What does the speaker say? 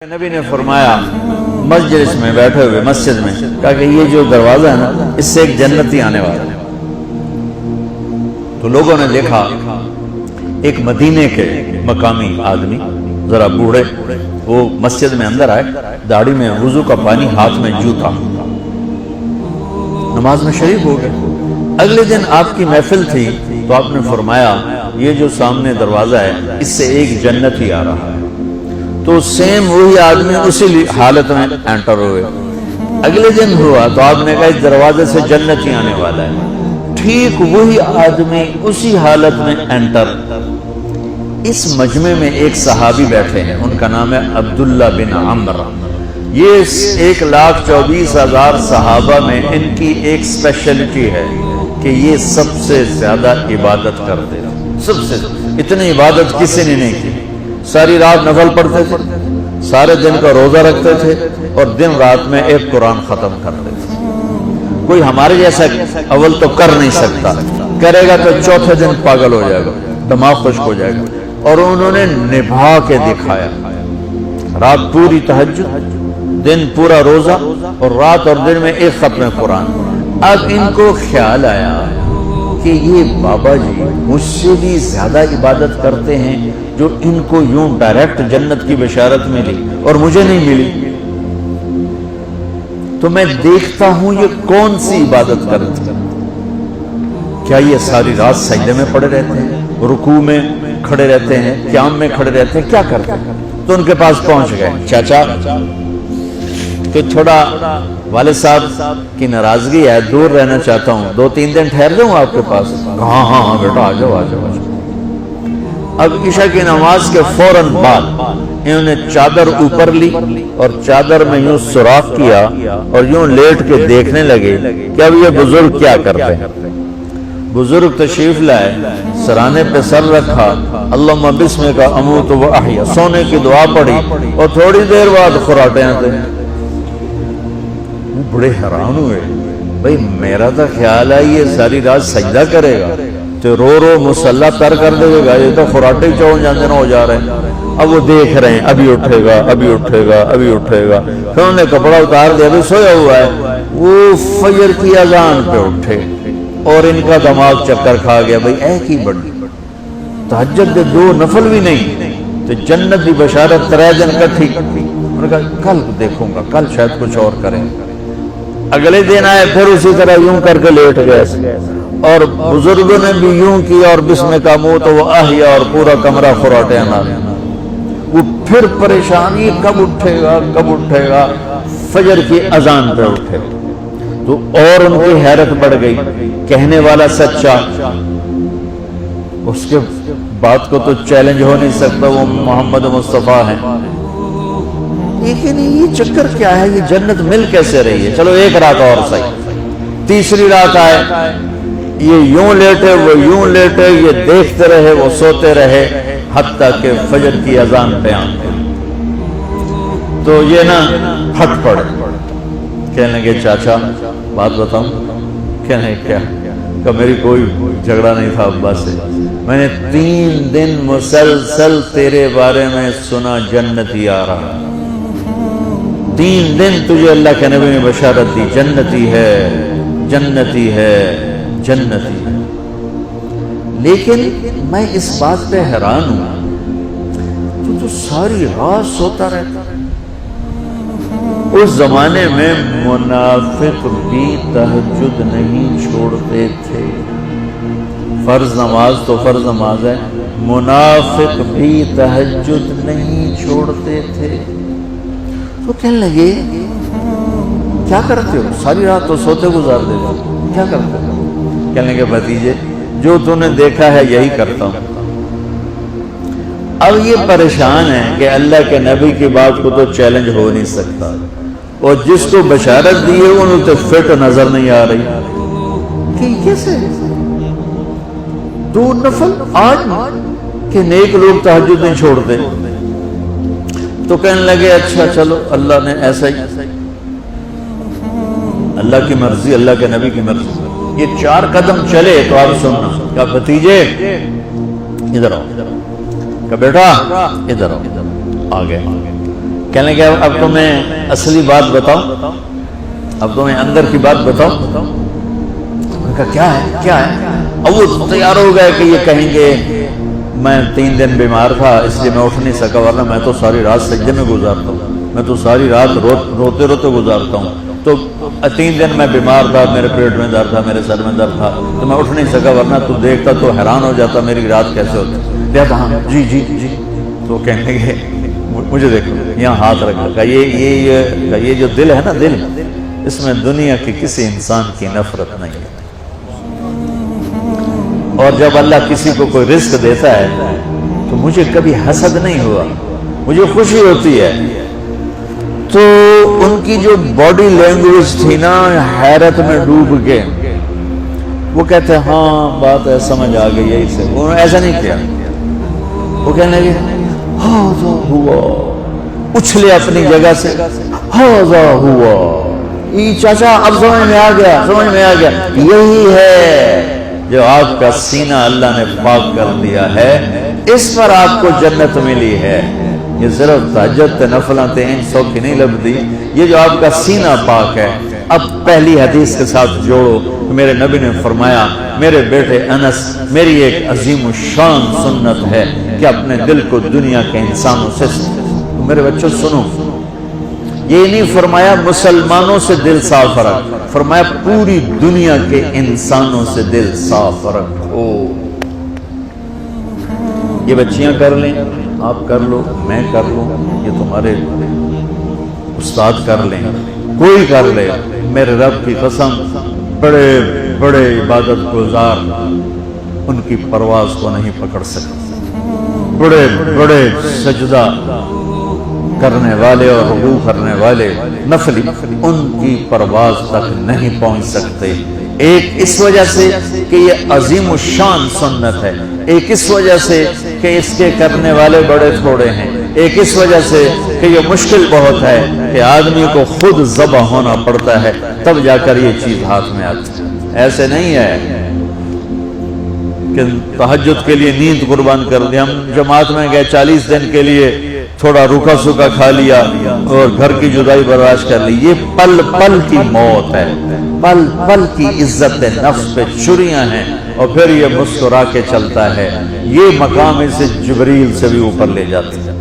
نبی نے فرمایا مجلس میں بیٹھے ہوئے مسجد میں کہا کہ یہ جو دروازہ ہے نا اس سے ایک جنتی آنے والا ہے۔ تو لوگوں نے دیکھا ایک مدینے کے مقامی آدمی ذرا بوڑھے وہ مسجد میں اندر آئے، داڑھی میں وضو کا پانی، ہاتھ میں جوتا، نماز میں شریک ہو گئے۔ اگلے دن آپ کی محفل تھی تو آپ نے فرمایا یہ جو سامنے دروازہ ہے اس سے ایک جنتی آ رہا ہے۔ تو سیم وہی آدمی اسی حالت میں انٹر ہوئے۔ اگلے دن ہوا تو آپ نے کہا اس دروازے سے جنتی آنے والا ہے، ٹھیک وہی آدمی اسی حالت میں انٹر۔ اس مجمع میں ایک صحابی بیٹھے ہیں، ان کا نام ہے عبداللہ بن عمر۔ یہ 1,24,000 صحابہ میں ان کی ایک سپیشلٹی ہے کہ یہ سب سے زیادہ عبادت کرتے ہیں، سب سے اتنی عبادت کسی نے نہیں کی۔ ساری رات نفل پڑھتے تھے، سارے دن کا روزہ رکھتے تھے اور دن رات میں ایک قرآن ختم کرتے تھے۔ کوئی ہمارے جیسا اول تو کر نہیں سکتا، کرے گا تو چوتھے دن پاگل ہو جائے گا، دماغ خشک ہو جائے گا۔ اور انہوں نے نبھا کے دکھایا، رات پوری تہجد، دن پورا روزہ، اور رات اور دن میں ایک ختم قرآن۔ اب ان کو خیال آیا کہ یہ بابا جی مجھ سے بھی زیادہ عبادت کرتے ہیں جو ان کو یوں ڈائریکٹ جنت کی بشارت ملی اور مجھے نہیں ملی، تو میں دیکھتا ہوں یہ کون سی عبادت کرتے ہیں۔ کیا یہ ساری رات سجدے میں پڑے رہتے ہیں، رکوع میں کھڑے رہتے ہیں، قیام میں کھڑے رہتے ہیں، کیا کرتے ہیں؟ تو ان کے پاس پہنچ گئے، چاچا کہ تھوڑا والد صاحب کی ناراضگی ہے، دور رہنا چاہتا ہوں، 2-3 دن ٹھہر جاؤں آپ کے پاس؟ ہاں ہاں ہاں بیٹا آ جاؤ آ جاؤ آ جاؤ۔ اب عشاء کی نماز کے فوراً بعد انہوں نے چادر اوپر لی اور چادر میں یوں سوراخ کیا اور یوں لیٹ کے دیکھنے لگے کہ اب یہ بزرگ کیا کرتے ہیں۔ بزرگ تشریف لائے، سرانے پہ سر رکھا، اللہم بسمک اموت و احیا، سونے کی دعا پڑھی اور تھوڑی دیر بعد خراٹے آتے ہیں۔ وہ بڑے حیران ہوئے، بھئی میرا تو خیال ہے یہ ساری رات سجدہ کرے گا تو رو رو مسلح تر کر دے گا، یہ تو خراٹے چون جانے نہ ہو جا رہے ہیں۔ اب وہ دیکھ رہے ہیں ابھی اٹھے گا ابھی اٹھے گا ابھی اٹھے گا، پھر انہوں نے کپڑا اتار دیا، ابھی سویا ہوا ہے۔ وہ فجر کی اذان پہ اٹھے اور ان کا دماغ چکر کھا گیا، بھئی اے کی بڑی تہجد دے 2 نفل بھی نہیں تو جنت دی بشارت 3 دن کٹھی۔ انہوں نے کہا کل دیکھوں گا، کل شاید کچھ اور کریں۔ اگلے دن آئے پھر اسی طرح یوں کر کے لیٹ گئے اور بزرگوں نے بھی یوں کیا اور بسمک اموت و احیا اور پورا کمرہ خراٹے آنا۔ وہ پھر پریشانی کب اٹھے گا کب اٹھے گا، فجر کی اذان پہ اٹھے تو اور ان کی حیرت بڑھ گئی، کہنے والا سچا، اس کے بات کو تو چیلنج ہو نہیں سکتا، وہ محمد مصطفیٰ ہیں، لیکن یہ چکر کیا ہے، یہ جنت مل کیسے رہی ہے؟ چلو ایک رات اور صحیح۔ تیسری رات آئے، یہ یوں لیٹے وہ یوں لیٹے، یہ دیکھتے رہے وہ سوتے رہے، حتیٰ کہ فجر کی اذان پہ آتے تو یہ نا ہٹ پڑے، کہنے لگے چاچا بات بتاؤں؟ کہنے کیا؟ کہ میری کوئی جھگڑا نہیں تھا ابا سے، میں نے 3 دن مسلسل تیرے بارے میں سنا جنتی آ رہا، 3 دن تجھے اللہ کے نبی نے بشارت دی جنتی ہے جنتی ہے جنتی ہے، لیکن میں اس بات پہ حیران ہوں تو ساری رات سوتا رہتا۔ اس زمانے میں منافق بھی تہجد نہیں چھوڑتے تھے، فرض نماز تو فرض نماز ہے، منافق بھی تہجد نہیں چھوڑتے تھے۔ تو کہنے لگے کیا کرتے ہو؟ ساری رات تو سوتے گزار دیتے ہو، کیا کرتے ہو؟ کہنے لگے بھتیجے جو تو نے دیکھا ہے یہی کرتا ہوں۔ اب یہ پریشان ہے کہ اللہ کے نبی کی بات کو تو چیلنج ہو نہیں سکتا، اور جس کو بشارت دی ہے انہوں تو فٹ نظر نہیں آ رہی کہ کیسے 2 نفل آج کہ نیک لوگ تہجد نہیں چھوڑتے۔ تو کہنے لگے اچھا چلو اللہ نے ایسا ہی، اللہ کی مرضی، اللہ کے نبی کی مرضی۔ یہ 4 قدم چلے تو آپ سننا، کہا بھتیجے ادھر آؤ، کہ بیٹا ادھر آؤ، آ گئے، کہنے لگے اب تمہیں اصلی بات بتاؤ، اب تمہیں اندر کی بات بتاؤ۔ انہوں نے کہا کیا ہے کیا ہے؟ اب وہ تیار ہو گئے کہ یہ کہیں گے میں 3 دن بیمار تھا اس لیے میں اٹھ نہیں سکا، ورنہ میں تو ساری رات سجدے میں گزارتا ہوں، میں تو ساری رات روتے روتے گزارتا ہوں، تو 3 دن میں بیمار تھا، میرے پیٹ میں درد تھا، میرے سر میں درد تھا، تو میں اٹھ نہیں سکا، ورنہ تو دیکھتا تو حیران ہو جاتا میری رات کیسے ہوتی۔ کہتا ہاں جی جی جی۔ تو کہنے لگے مجھے دیکھو، یہاں ہاتھ رکھ رکھا، یہ جو دل ہے نا، دل اس میں دنیا کے کسی انسان کی نفرت نہیں ہے، اور جب اللہ کسی کو کوئی رزق دیتا ہے تو مجھے کبھی حسد نہیں ہوا، مجھے خوشی ہوتی ہے۔ تو ان کی جو باڈی لینگویج تھی نا، حیرت میں ڈوب کے وہ کہتے ہیں ہاں بات ہے سمجھ آ گئی ہے، اسے انہوں نے ایسا نہیں کیا، وہ کہنے لگے ہاذا ہوا، اچھلے اپنی جگہ سے، ہاذا ہوا، یہ چاچا اب سمجھ میں آ گیا، سمجھ میں آ گیا، یہی ہے جو آپ کا سینہ اللہ نے پاک کر دیا ہے، اس پر آپ کو جنت ملی ہے۔ یہ صرف تہجد نفلات 100 کی نہیں لبدی، یہ جو آپ کا سینہ پاک ہے۔ اب پہلی حدیث کے ساتھ جوڑو، میرے نبی نے فرمایا میرے بیٹے انس، میری ایک عظیم الشان سنت ہے کہ اپنے دل کو دنیا کے انسانوں سے، میرے بچوں سنو، یہ نہیں فرمایا مسلمانوں سے دل صاف رکھ، فرمایا پوری دنیا کے انسانوں سے دل صاف رکھو۔ یہ بچیاں کر لیں، آپ کر لو، میں کر لوں، یہ تمہارے استاد کر لیں، کوئی کر لے، میرے رب کی قسم بڑے بڑے عبادت گزار ان کی پرواز کو نہیں پکڑ سکتے، بڑے بڑے سجدہ کرنے والے اور رکوع کرنے والے نفلی ان کی پرواز تک نہیں پہنچ سکتے۔ ایک اس وجہ سے کہ یہ عظیم الشان سنت ہے، ایک اس وجہ سے کہ اس کے کرنے والے بڑے تھوڑے ہیں، ایک اس وجہ سے کہ یہ مشکل بہت ہے کہ آدمی کو خود ذبح ہونا پڑتا ہے تب جا کر یہ چیز ہاتھ میں آتی ہے۔ ایسے نہیں ہے کہ تہجد کے لیے نیند قربان کر دی، ہم جماعت میں گئے 40 دن کے لیے تھوڑا روکا سوکا کھا لیا اور گھر کی جدائی برداشت کر لی، یہ پل پل کی موت ہے، پل پل کی عزت نفس پہ چھریاں ہیں، اور پھر یہ مسکرا کے چلتا ہے، یہ مقام اسے جبریل سے بھی اوپر لے جاتی ہے۔